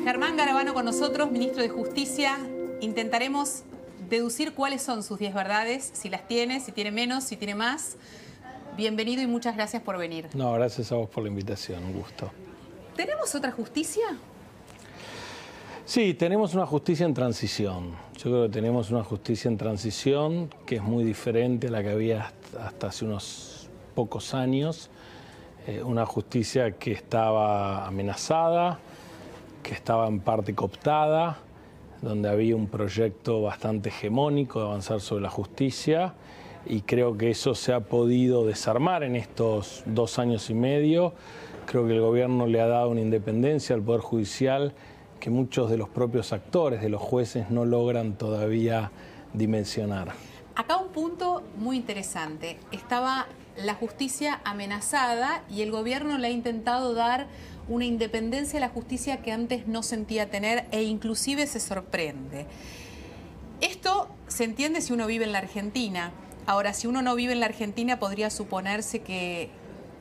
Germán Garabano con nosotros, ministro de Justicia. Intentaremos deducir cuáles son sus 10 verdades, si las tiene, si tiene menos, si tiene más. Bienvenido y muchas gracias por venir. No, gracias a vos por la invitación, un gusto. ¿Tenemos otra justicia? Sí, tenemos una justicia en transición. Yo creo que tenemos una justicia en transición que es muy diferente a la que había hasta hace unos pocos años. Una justicia que estaba amenazada, que estaba en parte cooptada, donde había un proyecto bastante hegemónico de avanzar sobre la justicia, y creo que eso se ha podido desarmar en estos 2 años y medio. Creo que el gobierno le ha dado una independencia al Poder Judicial que muchos de los propios actores, de los jueces, no logran todavía dimensionar. Acá un punto muy interesante. Estaba la justicia amenazada y el gobierno le ha intentado dar una independencia a la justicia que antes no sentía tener e inclusive se sorprende. Esto se entiende si uno vive en la Argentina. Ahora, si uno no vive en la Argentina, podría suponerse que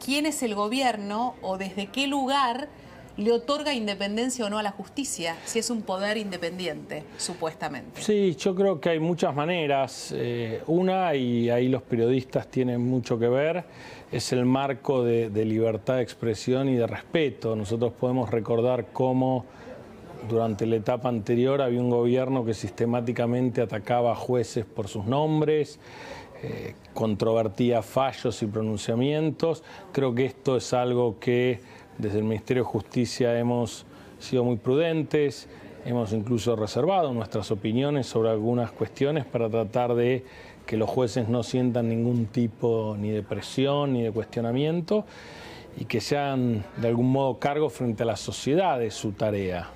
quién es el gobierno o desde qué lugar le otorga independencia o no a la justicia, si es un poder independiente, supuestamente. Sí, yo creo que hay muchas maneras. Una, y ahí los periodistas tienen mucho que ver, es el marco de libertad de expresión y de respeto. Nosotros podemos recordar cómo durante la etapa anterior había un gobierno que sistemáticamente atacaba a jueces por sus nombres, controvertía fallos y pronunciamientos. Creo que esto es algo que desde el Ministerio de Justicia hemos sido muy prudentes, hemos incluso reservado nuestras opiniones sobre algunas cuestiones para tratar de que los jueces no sientan ningún tipo ni de presión ni de cuestionamiento y que se hagan de algún modo cargo frente a la sociedad de su tarea.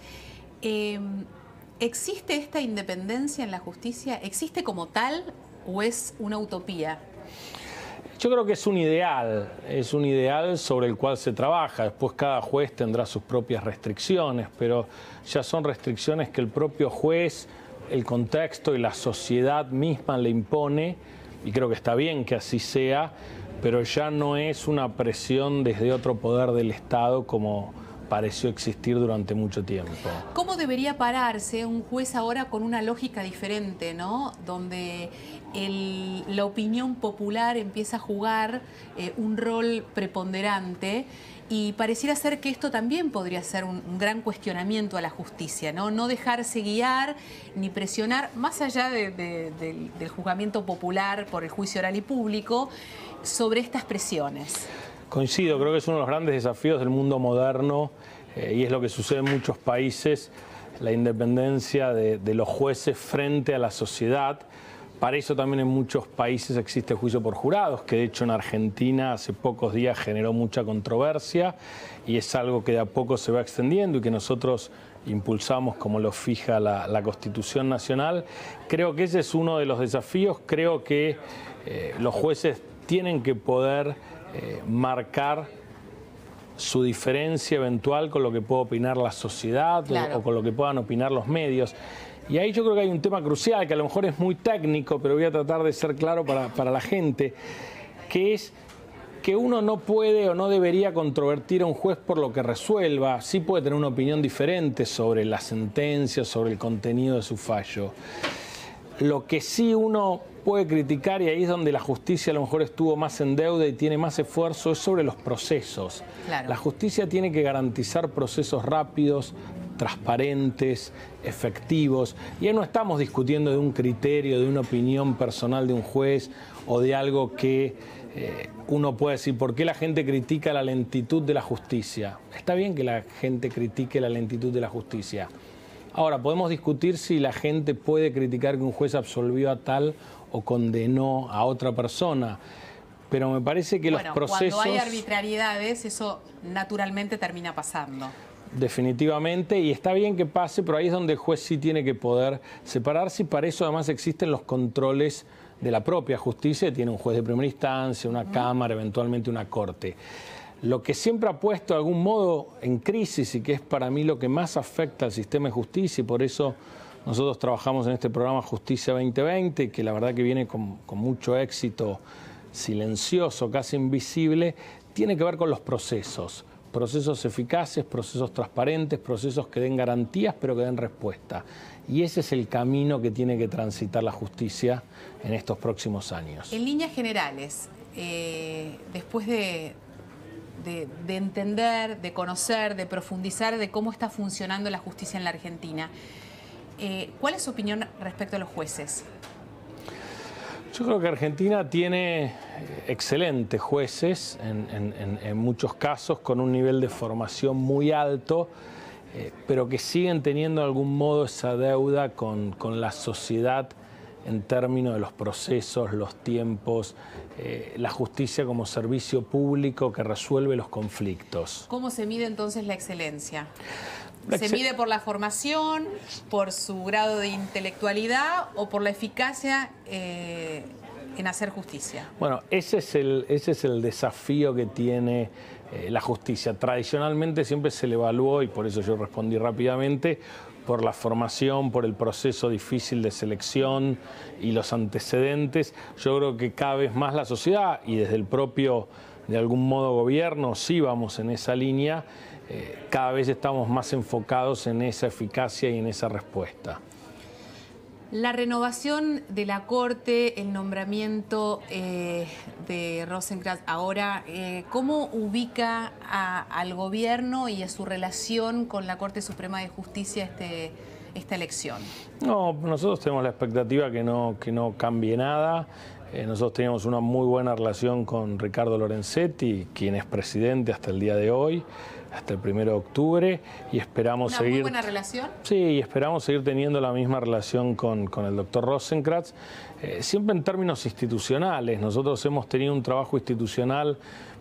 ¿Existe esta independencia en la justicia? ¿Existe como tal o es una utopía? Yo creo que es un ideal sobre el cual se trabaja. Después cada juez tendrá sus propias restricciones, pero ya son restricciones que el propio juez, el contexto y la sociedad misma le impone, y creo que está bien que así sea, pero ya no es una presión desde otro poder del Estado como pareció existir durante mucho tiempo. ¿Cómo debería pararse un juez ahora con una lógica diferente, ¿no? Donde la opinión popular empieza a jugar un rol preponderante y pareciera ser que esto también podría ser un gran cuestionamiento a la justicia, ¿no? No dejarse guiar ni presionar, más allá del juzgamiento popular por el juicio oral y público, sobre estas presiones. Coincido, creo que es uno de los grandes desafíos del mundo moderno y es lo que sucede en muchos países, la independencia de los jueces frente a la sociedad. Para eso también en muchos países existe el juicio por jurados, que de hecho en Argentina hace pocos días generó mucha controversia y es algo que de a poco se va extendiendo y que nosotros impulsamos como lo fija la Constitución Nacional. Creo que ese es uno de los desafíos. Creo que los jueces tienen que poder marcar su diferencia eventual con lo que pueda opinar la sociedad, claro, o con lo que puedan opinar los medios. Y ahí yo creo que hay un tema crucial, que a lo mejor es muy técnico, pero voy a tratar de ser claro para la gente, que es que uno no puede o no debería controvertir a un juez por lo que resuelva. Sí puede tener una opinión diferente sobre la sentencia, sobre el contenido de su fallo. Lo que sí uno puede criticar, y ahí es donde la justicia a lo mejor estuvo más en deuda y tiene más esfuerzo, es sobre los procesos. Claro. La justicia tiene que garantizar procesos rápidos, transparentes, efectivos. Y ahí no estamos discutiendo de un criterio, de una opinión personal de un juez o de algo que uno puede decir, ¿por qué la gente critica la lentitud de la justicia? Está bien que la gente critique la lentitud de la justicia. Ahora, podemos discutir si la gente puede criticar que un juez absolvió a tal o condenó a otra persona, pero me parece que los procesos... Cuando hay arbitrariedades, eso naturalmente termina pasando. Definitivamente, y está bien que pase, pero ahí es donde el juez sí tiene que poder separarse, y para eso además existen los controles de la propia justicia. Tiene un juez de primera instancia, una cámara, eventualmente una corte. Lo que siempre ha puesto de algún modo en crisis y que es para mí lo que más afecta al sistema de justicia, y por eso nosotros trabajamos en este programa Justicia 2020, que la verdad que viene con mucho éxito, silencioso, casi invisible, tiene que ver con los procesos. procesos eficaces, procesos transparentes, procesos que den garantías pero que den respuesta. Y ese es el camino que tiene que transitar la justicia en estos próximos años. En líneas generales, después de entender, de conocer, de profundizar de cómo está funcionando la justicia en la Argentina, ¿cuál es su opinión respecto a los jueces? Yo creo que Argentina tiene excelentes jueces, en muchos casos con un nivel de formación muy alto, pero que siguen teniendo de algún modo esa deuda con la sociedad en términos de los procesos, los tiempos, la justicia como servicio público que resuelve los conflictos. ¿Cómo se mide entonces la excelencia? ¿Se mide por la formación, por su grado de intelectualidad o por la eficacia en hacer justicia? Bueno, ese es el desafío que tiene la justicia. Tradicionalmente siempre se le evaluó, y por eso yo respondí rápidamente, por la formación, por el proceso difícil de selección y los antecedentes. Yo creo que cada vez más la sociedad y desde el propio, de algún modo, gobierno, sí vamos en esa línea. Cada vez estamos más enfocados en esa eficacia y en esa respuesta. La renovación de la Corte, el nombramiento de Rosenkrantz ahora, ¿cómo ubica al gobierno y a su relación con la Corte Suprema de Justicia esta elección? No, nosotros tenemos la expectativa que no cambie nada. Nosotros teníamos una muy buena relación con Ricardo Lorenzetti, quien es presidente hasta el día de hoy, hasta el 1 de octubre, y esperamos seguir... ¿Una muy buena relación? Sí, y esperamos seguir teniendo la misma relación con el doctor Rosenkrantz, siempre en términos institucionales. Nosotros hemos tenido un trabajo institucional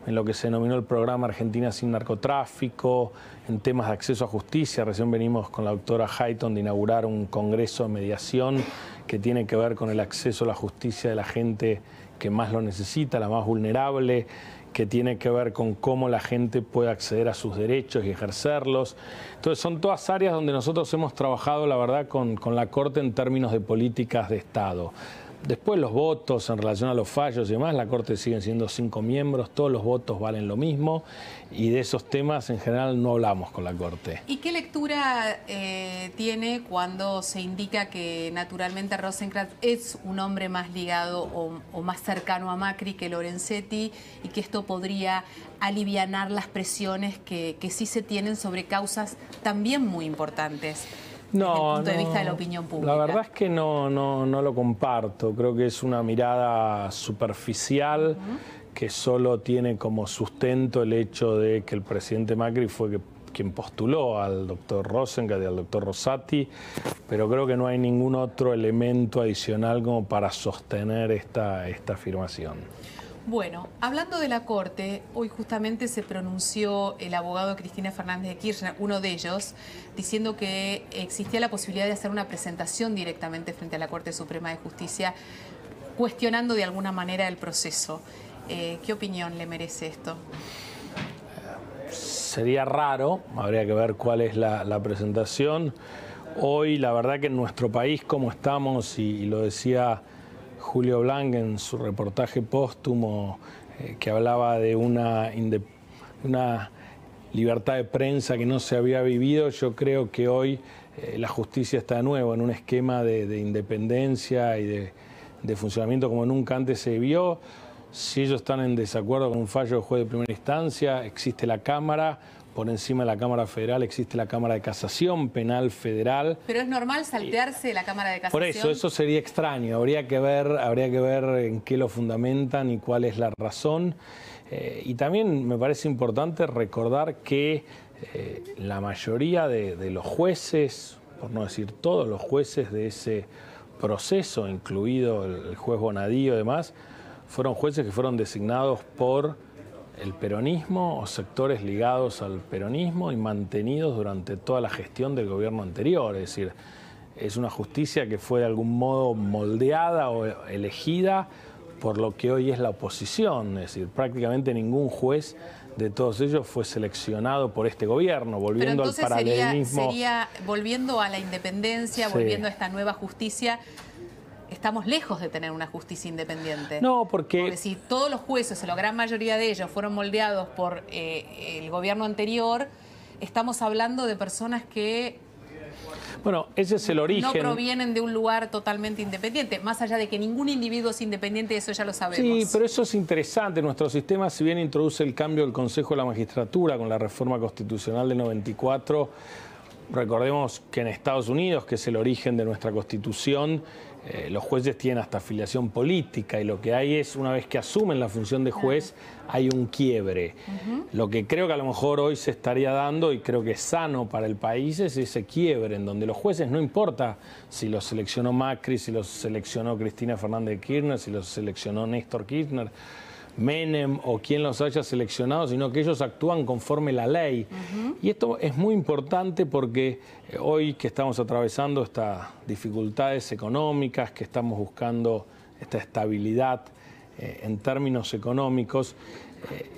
en lo que se denominó el programa Argentina sin narcotráfico, en temas de acceso a justicia. Recién venimos con la doctora Hayton de inaugurar un congreso de mediación que tiene que ver con el acceso a la justicia de la gente que más lo necesita, la más vulnerable, que tiene que ver con cómo la gente puede acceder a sus derechos y ejercerlos. Entonces son todas áreas donde nosotros hemos trabajado, la verdad, con la Corte en términos de políticas de Estado. Después los votos en relación a los fallos y demás, la Corte siguen siendo 5 miembros, todos los votos valen lo mismo y de esos temas en general no hablamos con la Corte. ¿Y qué lectura tiene cuando se indica que naturalmente Rosenkrantz es un hombre más ligado o más cercano a Macri que Lorenzetti y que esto podría alivianar las presiones que sí se tienen sobre causas también muy importantes? Desde el punto de vista de la opinión pública. La verdad es que no lo comparto. Creo que es una mirada superficial que solo tiene como sustento el hecho de que el presidente Macri fue quien postuló al doctor Rosenkrantz y al doctor Rosati, pero creo que no hay ningún otro elemento adicional como para sostener esta afirmación. Bueno, hablando de la Corte, hoy justamente se pronunció el abogado Cristina Fernández de Kirchner, uno de ellos, diciendo que existía la posibilidad de hacer una presentación directamente frente a la Corte Suprema de Justicia, cuestionando de alguna manera el proceso. ¿Qué opinión le merece esto? Sería raro, habría que ver cuál es la presentación. Hoy, la verdad que en nuestro país, como estamos, y lo decía Julio Blanc en su reportaje póstumo que hablaba de una libertad de prensa que no se había vivido, yo creo que hoy la justicia está de nuevo en un esquema de independencia y de funcionamiento como nunca antes se vio. Si ellos están en desacuerdo con un fallo del juez de primera instancia, existe la Cámara. Por encima de la Cámara Federal existe la Cámara de Casación Penal Federal. ¿Pero es normal saltearse la Cámara de Casación? Por eso sería extraño. Habría que ver en qué lo fundamentan y cuál es la razón. Y también me parece importante recordar que la mayoría de los jueces, por no decir todos los jueces de ese proceso, incluido el juez Bonadío y demás, fueron jueces que fueron designados por el peronismo o sectores ligados al peronismo y mantenidos durante toda la gestión del gobierno anterior. Es decir, es una justicia que fue de algún modo moldeada o elegida por lo que hoy es la oposición. Es decir, prácticamente ningún juez de todos ellos fue seleccionado por este gobierno, volviendo al paralelismo. Sería volviendo a la independencia, sí, volviendo a esta nueva justicia. estamos lejos de tener una justicia independiente. No, porque si todos los jueces, o la gran mayoría de ellos, fueron moldeados por el gobierno anterior, estamos hablando de personas que... Bueno, ese es el origen. No provienen de un lugar totalmente independiente, más allá de que ningún individuo es independiente, eso ya lo sabemos. Sí, pero eso es interesante. Nuestro sistema, si bien introduce el cambio del Consejo de la Magistratura con la reforma constitucional del 94, recordemos que en Estados Unidos, que es el origen de nuestra Constitución, los jueces tienen hasta afiliación política y lo que hay es, una vez que asumen la función de juez, hay un quiebre. Lo que creo que a lo mejor hoy se estaría dando, y creo que es sano para el país, es ese quiebre en donde los jueces, no importa si los seleccionó Macri, si los seleccionó Cristina Fernández de Kirchner, si los seleccionó Néstor Kirchner, Menem o quien los haya seleccionado, sino que ellos actúan conforme la ley. Y esto es muy importante porque hoy que estamos atravesando estas dificultades económicas, que estamos buscando esta estabilidad en términos económicos,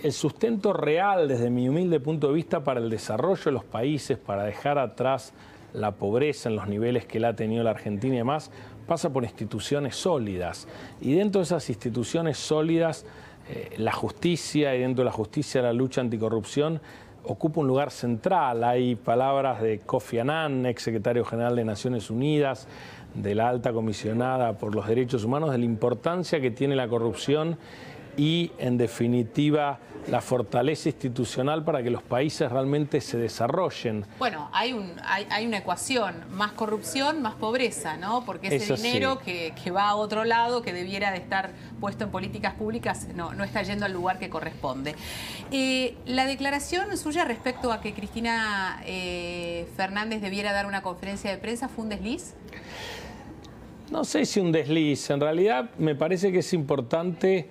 el sustento real desde mi humilde punto de vista para el desarrollo de los países, para dejar atrás la pobreza en los niveles que la ha tenido la Argentina y demás, pasa por instituciones sólidas. Y dentro de esas instituciones sólidas, la justicia, y dentro de la justicia la lucha anticorrupción ocupa un lugar central. Hay palabras de Kofi Annan, ex secretario general de Naciones Unidas, de la alta comisionada por los derechos humanos, de la importancia que tiene la corrupción y, en definitiva, la fortaleza institucional para que los países realmente se desarrollen. Bueno, hay una ecuación, más corrupción, más pobreza, ¿no? Porque ese dinero que va a otro lado, que debiera de estar puesto en políticas públicas, no está yendo al lugar que corresponde. La declaración suya respecto a que Cristina Fernández debiera dar una conferencia de prensa, ¿fue un desliz? No sé si un desliz, en realidad me parece que es importante...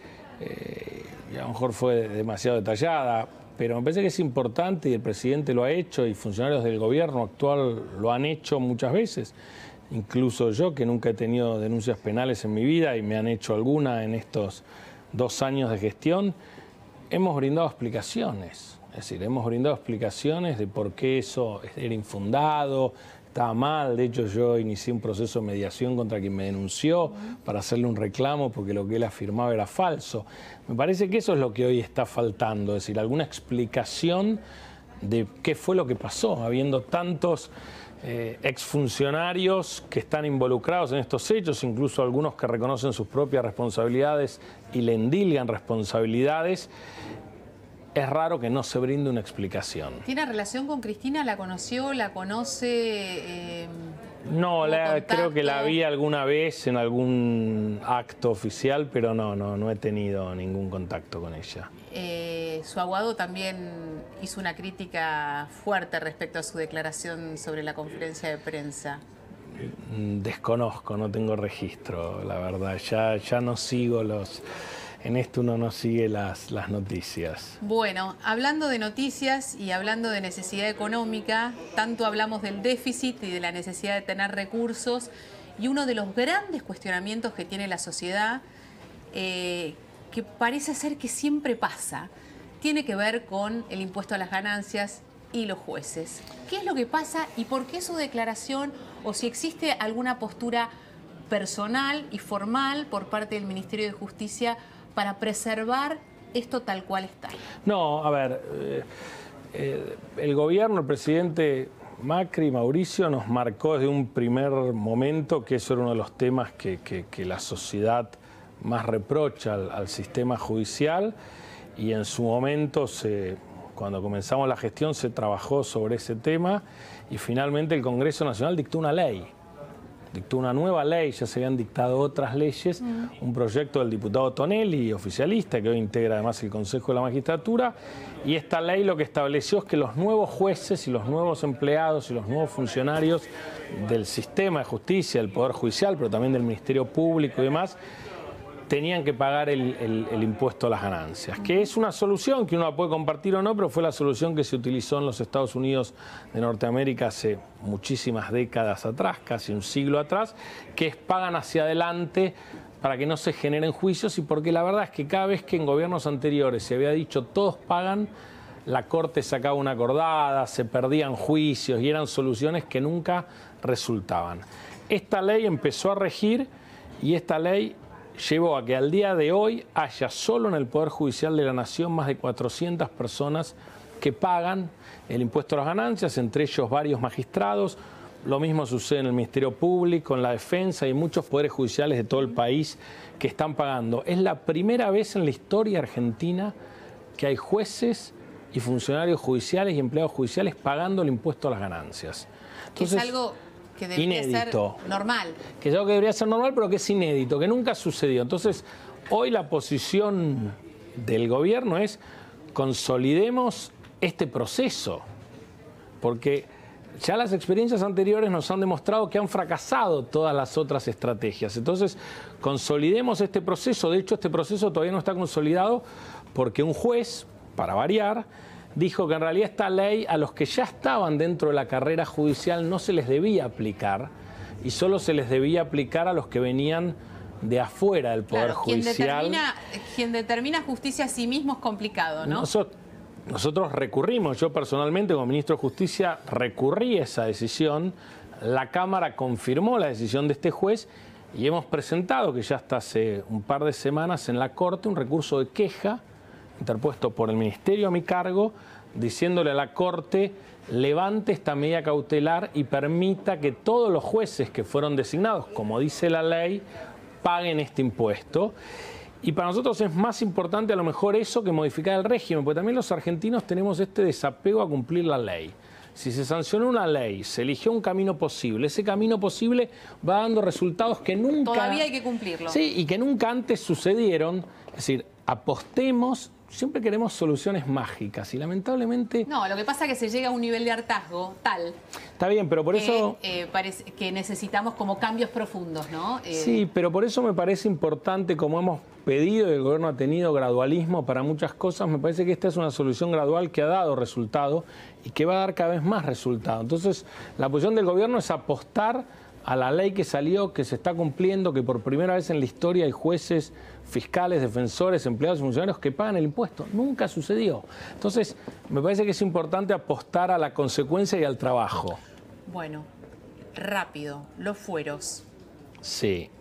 y a lo mejor fue demasiado detallada, pero me parece que es importante y el presidente lo ha hecho y funcionarios del gobierno actual lo han hecho muchas veces. Incluso yo, que nunca he tenido denuncias penales en mi vida y me han hecho alguna en estos 2 años de gestión, hemos brindado explicaciones. Es decir, hemos brindado explicaciones de por qué eso era infundado, estaba mal. De hecho, yo inicié un proceso de mediación contra quien me denunció para hacerle un reclamo porque lo que él afirmaba era falso. Me parece que eso es lo que hoy está faltando, es decir, alguna explicación de qué fue lo que pasó, habiendo tantos exfuncionarios que están involucrados en estos hechos, incluso algunos que reconocen sus propias responsabilidades y le endilgan responsabilidades. Es raro que no se brinde una explicación. ¿Tiene relación con Cristina? ¿La conoció? ¿La conoce? No, creo que la vi alguna vez en algún acto oficial, pero no he tenido ningún contacto con ella. Su abogado también hizo una crítica fuerte respecto a su declaración sobre la conferencia de prensa. Desconozco, no tengo registro, la verdad. Ya no sigo los... En esto uno no sigue las noticias. Bueno, hablando de noticias y hablando de necesidad económica, tanto hablamos del déficit y de la necesidad de tener recursos, y uno de los grandes cuestionamientos que tiene la sociedad, que parece ser que siempre pasa, tiene que ver con el impuesto a las ganancias y los jueces. ¿Qué es lo que pasa y por qué su declaración, o si existe alguna postura personal y formal por parte del Ministerio de Justicia para preservar esto tal cual está? No, a ver, el gobierno, el presidente Macri, Mauricio, nos marcó desde un primer momento que eso era uno de los temas que la sociedad más reprocha al sistema judicial, y en su momento, cuando comenzamos la gestión, se trabajó sobre ese tema y finalmente el Congreso Nacional dictó una ley. Dictó una nueva ley, ya se habían dictado otras leyes, un proyecto del diputado Tonelli, oficialista, que hoy integra además el Consejo de la Magistratura, y esta ley lo que estableció es que los nuevos jueces y los nuevos empleados y los nuevos funcionarios del sistema de justicia, del Poder Judicial, pero también del Ministerio Público y demás, tenían que pagar el impuesto a las ganancias, que es una solución que uno la puede compartir o no, pero fue la solución que se utilizó en los Estados Unidos de Norteamérica hace muchísimas décadas atrás, casi un siglo atrás, que es pagan hacia adelante para que no se generen juicios, y porque la verdad es que cada vez que en gobiernos anteriores se había dicho todos pagan, la Corte sacaba una acordada, se perdían juicios y eran soluciones que nunca resultaban. Esta ley empezó a regir y esta ley llevó a que al día de hoy haya solo en el Poder Judicial de la Nación más de 400 personas que pagan el impuesto a las ganancias, entre ellos varios magistrados. Lo mismo sucede en el Ministerio Público, en la Defensa y muchos poderes judiciales de todo el país que están pagando. Es la primera vez en la historia argentina que hay jueces y funcionarios judiciales y empleados judiciales pagando el impuesto a las ganancias. Entonces, es algo que debería inédito, ser normal. Que es algo que debería ser normal, pero que es inédito, que nunca sucedió. Entonces, hoy la posición del gobierno es consolidemos este proceso, porque ya las experiencias anteriores nos han demostrado que han fracasado todas las otras estrategias. Entonces, consolidemos este proceso. De hecho, este proceso todavía no está consolidado porque un juez, para variar, dijo que en realidad esta ley a los que ya estaban dentro de la carrera judicial no se les debía aplicar y solo se les debía aplicar a los que venían de afuera del Poder Judicial. Quien determina justicia a sí mismo es complicado, ¿no? Nosotros recurrimos, yo personalmente como ministro de Justicia recurrí a esa decisión, la Cámara confirmó la decisión de este juez y hemos presentado, que ya hasta hace un par de semanas en la Corte, un recurso de queja interpuesto por el Ministerio a mi cargo, diciéndole a la Corte levante esta medida cautelar y permita que todos los jueces que fueron designados, como dice la ley, paguen este impuesto. Y para nosotros es más importante a lo mejor eso que modificar el régimen, porque también los argentinos tenemos este desapego a cumplir la ley. Si se sancionó una ley, se eligió un camino posible, ese camino posible va dando resultados que nunca... Todavía hay que cumplirlo. Sí, y que nunca antes sucedieron. Es decir, apostemos, siempre queremos soluciones mágicas y lamentablemente... No, lo que pasa es que se llega a un nivel de hartazgo tal... Está bien, pero por eso... parece que necesitamos como cambios profundos, ¿no? Sí, pero por eso me parece importante, como hemos pedido y el gobierno ha tenido gradualismo para muchas cosas, me parece que esta es una solución gradual que ha dado resultado y que va a dar cada vez más resultado. Entonces, la posición del gobierno es apostar a la ley que salió, que se está cumpliendo, que por primera vez en la historia hay jueces, fiscales, defensores, empleados y funcionarios que pagan el impuesto. Nunca sucedió. Entonces, me parece que es importante apostar a la consecuencia y al trabajo. Bueno, rápido, los fueros. Sí.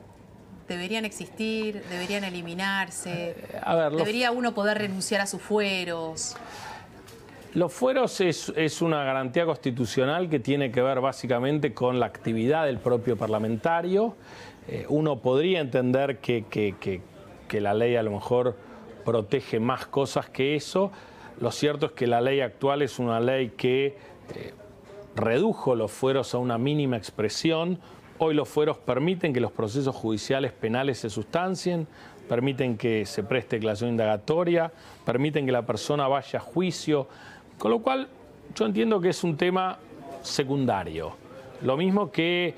¿Deberían existir? ¿Deberían eliminarse? A ver, ¿Debería uno poder renunciar a sus fueros? Los fueros es una garantía constitucional que tiene que ver básicamente con la actividad del propio parlamentario. Uno podría entender que la ley a lo mejor protege más cosas que eso. Lo cierto es que la ley actual es una ley que redujo los fueros a una mínima expresión. Hoy los fueros permiten que los procesos judiciales penales se sustancien, permiten que se preste declaración indagatoria, permiten que la persona vaya a juicio, con lo cual yo entiendo que es un tema secundario. Lo mismo que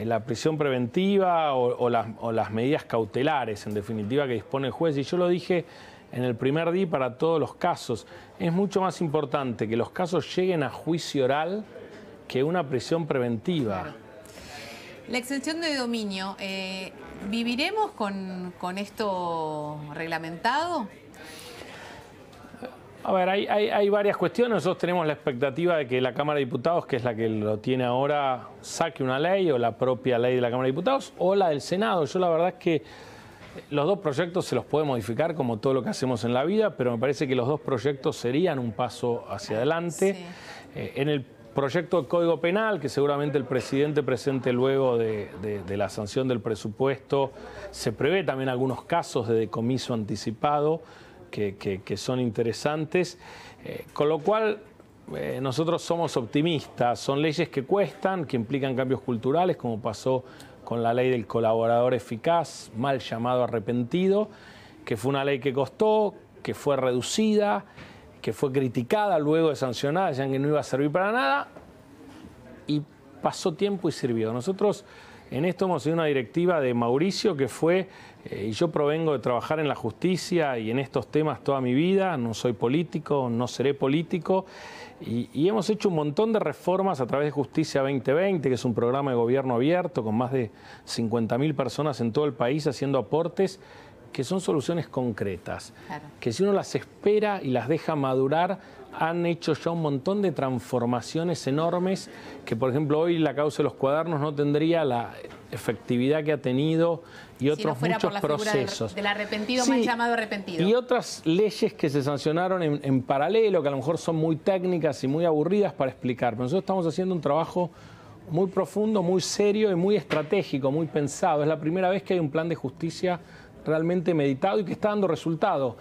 la prisión preventiva o las medidas cautelares, en definitiva, que dispone el juez. Y yo lo dije en el primer día para todos los casos. Es mucho más importante que los casos lleguen a juicio oral que una prisión preventiva. Claro. La exención de dominio, ¿viviremos con esto reglamentado? A ver, hay varias cuestiones. Nosotros tenemos la expectativa de que la Cámara de Diputados, que es la que lo tiene ahora, saque una ley, o la propia ley de la Cámara de Diputados, o la del Senado. Yo la verdad es que los dos proyectos se los puede modificar como todo lo que hacemos en la vida, pero me parece que los dos proyectos serían un paso hacia adelante. Sí. En el proyecto de Código Penal, que seguramente el presidente presente luego de la sanción del presupuesto, se prevé también algunos casos de decomiso anticipado que son interesantes, con lo cual nosotros somos optimistas. Son leyes que cuestan, que implican cambios culturales, como pasó con la ley del colaborador eficaz, mal llamado arrepentido, que fue una ley que costó, que fue reducida, que fue criticada luego de sancionada, decían que no iba a servir para nada, y pasó tiempo y sirvió. Nosotros en esto hemos seguido una directiva de Mauricio que fue, y yo provengo de trabajar en la justicia y en estos temas toda mi vida, no soy político, no seré político, y hemos hecho un montón de reformas a través de Justicia 2020, que es un programa de gobierno abierto con más de 50.000 personas en todo el país haciendo aportes que son soluciones concretas, claro, que si uno las espera y las deja madurar, han hecho ya un montón de transformaciones enormes que, por ejemplo, hoy la causa de los cuadernos no tendría la efectividad que ha tenido y otros si no fuera muchos por la procesos. Del arrepentido, Sí, mal llamado arrepentido. Y otras leyes que se sancionaron en paralelo, que a lo mejor son muy técnicas y muy aburridas para explicar. Pero nosotros estamos haciendo un trabajo muy profundo, muy serio y muy estratégico, muy pensado. Es la primera vez que hay un plan de justicia realmente meditado y que está dando resultado.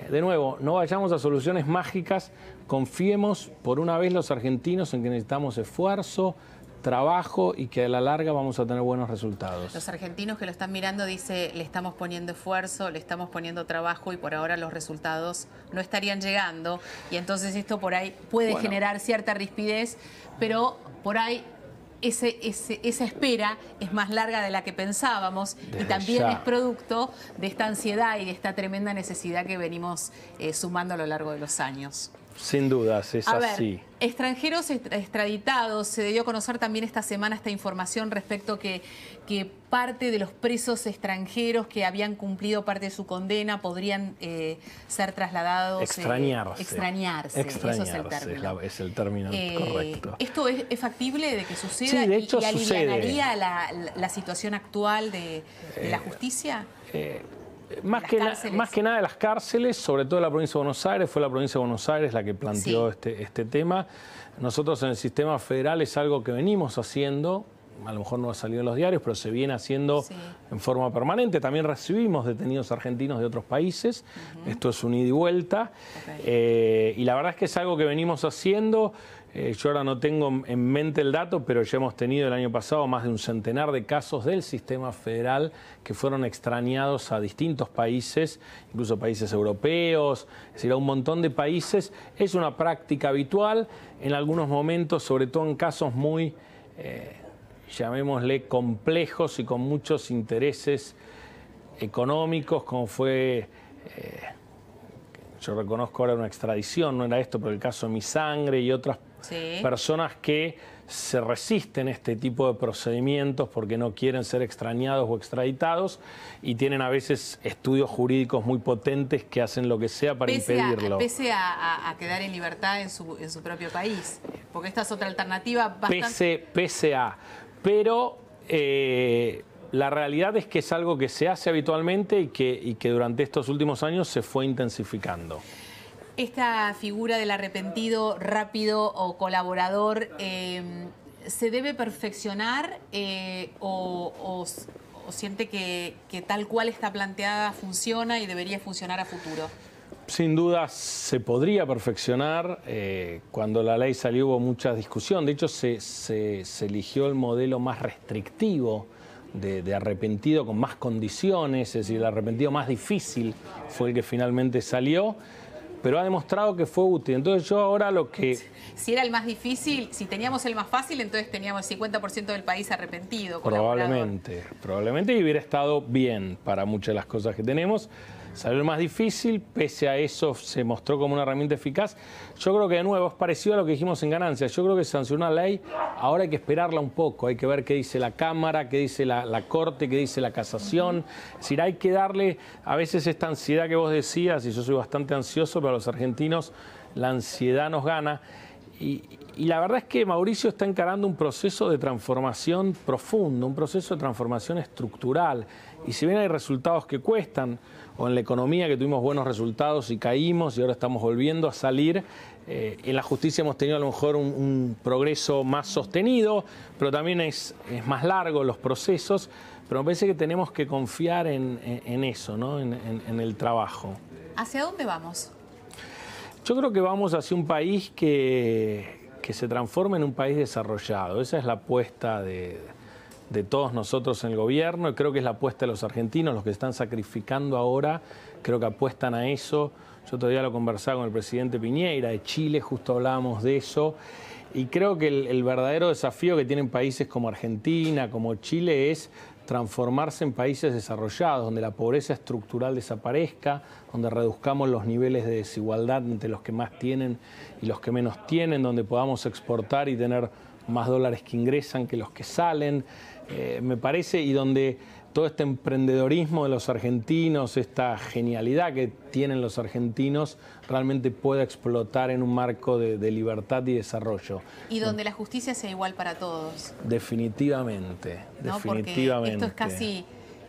De nuevo, no vayamos a soluciones mágicas, confiemos por una vez los argentinos en que necesitamos esfuerzo, trabajo y que a la larga vamos a tener buenos resultados. Los argentinos que lo están mirando dice, le estamos poniendo esfuerzo, le estamos poniendo trabajo y por ahora los resultados no estarían llegando y entonces esto por ahí puede generar cierta rispidez, pero por ahí esa espera es más larga de la que pensábamos y también es producto de esta ansiedad y de esta tremenda necesidad que venimos sumando a lo largo de los años. Sin dudas, es así. Extranjeros extraditados, se dio a conocer también esta semana esta información respecto que parte de los presos extranjeros que habían cumplido parte de su condena podrían ser trasladados. Extrañarse, eso es el término. Es el término correcto. ¿Esto es factible de que suceda? Sí, de hecho y alivianaría sucede. la situación actual de la justicia? Más que nada de las cárceles, sobre todo de la provincia de Buenos Aires, fue la provincia de Buenos Aires la que planteó este tema. Nosotros en el sistema federal es algo que venimos haciendo, a lo mejor no ha salido en los diarios, pero se viene haciendo en forma permanente. También recibimos detenidos argentinos de otros países, esto es un ida y vuelta, y la verdad es que es algo que venimos haciendo. Yo ahora no tengo en mente el dato, pero ya hemos tenido el año pasado más de un centenar de casos del sistema federal que fueron extrañados a distintos países, incluso países europeos, es decir, a un montón de países. Es una práctica habitual en algunos momentos, sobre todo en casos muy, llamémosle, complejos y con muchos intereses económicos, como fue... yo reconozco ahora una extradición, no era esto, pero el caso de Mi Sangre y otras personas que se resisten a este tipo de procedimientos porque no quieren ser extrañados o extraditados y tienen a veces estudios jurídicos muy potentes que hacen lo que sea para impedirlo. Pese a quedar en libertad en su propio país, porque esta es otra alternativa bastante... Pese a, pero... la realidad es que es algo que se hace habitualmente y que durante estos últimos años se fue intensificando. Esta figura del arrepentido rápido o colaborador, ¿se debe perfeccionar o siente que tal cual está planteada funciona y debería funcionar a futuro? Sin duda se podría perfeccionar. Cuando la ley salió hubo mucha discusión. De hecho, se eligió el modelo más restrictivo de arrepentido con más condiciones, es decir, el arrepentido más difícil fue el que finalmente salió, pero ha demostrado que fue útil. Entonces yo ahora lo que... Si era el más difícil, si teníamos el más fácil, entonces teníamos el 50% del país arrepentido. Probablemente y hubiera estado bien para muchas de las cosas que tenemos. Salió el más difícil, pese a eso se mostró como una herramienta eficaz. Yo creo que de nuevo es parecido a lo que dijimos en Ganancias. Yo creo que se sancionó una ley, ahora hay que esperarla un poco, hay que ver qué dice la Cámara, qué dice la Corte, qué dice la Casación. Es decir, hay que darle a veces esta ansiedad que vos decías, y yo soy bastante ansioso, pero a los argentinos la ansiedad nos gana. Y la verdad es que Mauricio está encarando un proceso de transformación profundo, un proceso de transformación estructural. Y si bien hay resultados que cuestan, o en la economía que tuvimos buenos resultados y caímos y ahora estamos volviendo a salir, en la justicia hemos tenido a lo mejor un progreso más sostenido, pero también es más largo los procesos, pero me parece que tenemos que confiar en eso, ¿no? en el trabajo. ¿Hacia dónde vamos? Yo creo que vamos hacia un país que se transforme en un país desarrollado. Esa es la apuesta de todos nosotros en el gobierno, y creo que es la apuesta de los argentinos, los que están sacrificando ahora, creo que apuestan a eso. Yo todavía lo conversaba con el presidente Piñera de Chile, justo hablábamos de eso, y creo que el verdadero desafío que tienen países como Argentina, como Chile, es transformarse en países desarrollados, donde la pobreza estructural desaparezca, donde reduzcamos los niveles de desigualdad entre los que más tienen y los que menos tienen, donde podamos exportar y tener más dólares que ingresan que los que salen, me parece, y donde todo este emprendedorismo de los argentinos, esta genialidad que tienen los argentinos, realmente pueda explotar en un marco de libertad y desarrollo. Y donde la justicia sea igual para todos. Definitivamente, ¿No? definitivamente. Porque esto es casi,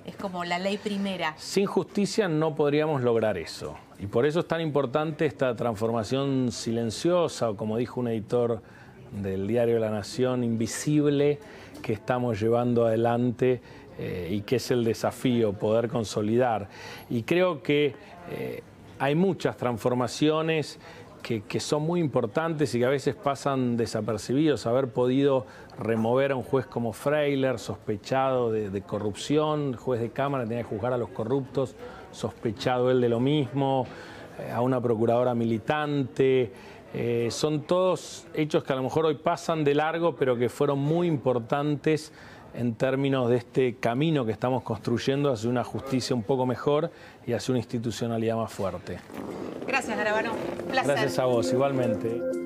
es como la ley primera. Sin justicia no podríamos lograr eso. Y por eso es tan importante esta transformación silenciosa, o como dijo un editor del diario La Nación, invisible, que estamos llevando adelante y que es el desafío, poder consolidar. Y creo que hay muchas transformaciones que son muy importantes y que a veces pasan desapercibidos. Haber podido remover a un juez como Freiler, sospechado de corrupción, juez de Cámara, tenía que juzgar a los corruptos, sospechado él de lo mismo, a una procuradora militante. Son todos hechos que a lo mejor hoy pasan de largo, pero que fueron muy importantes en términos de este camino que estamos construyendo hacia una justicia un poco mejor y hacia una institucionalidad más fuerte. Gracias, Garabano. Un placer. Gracias a vos, igualmente.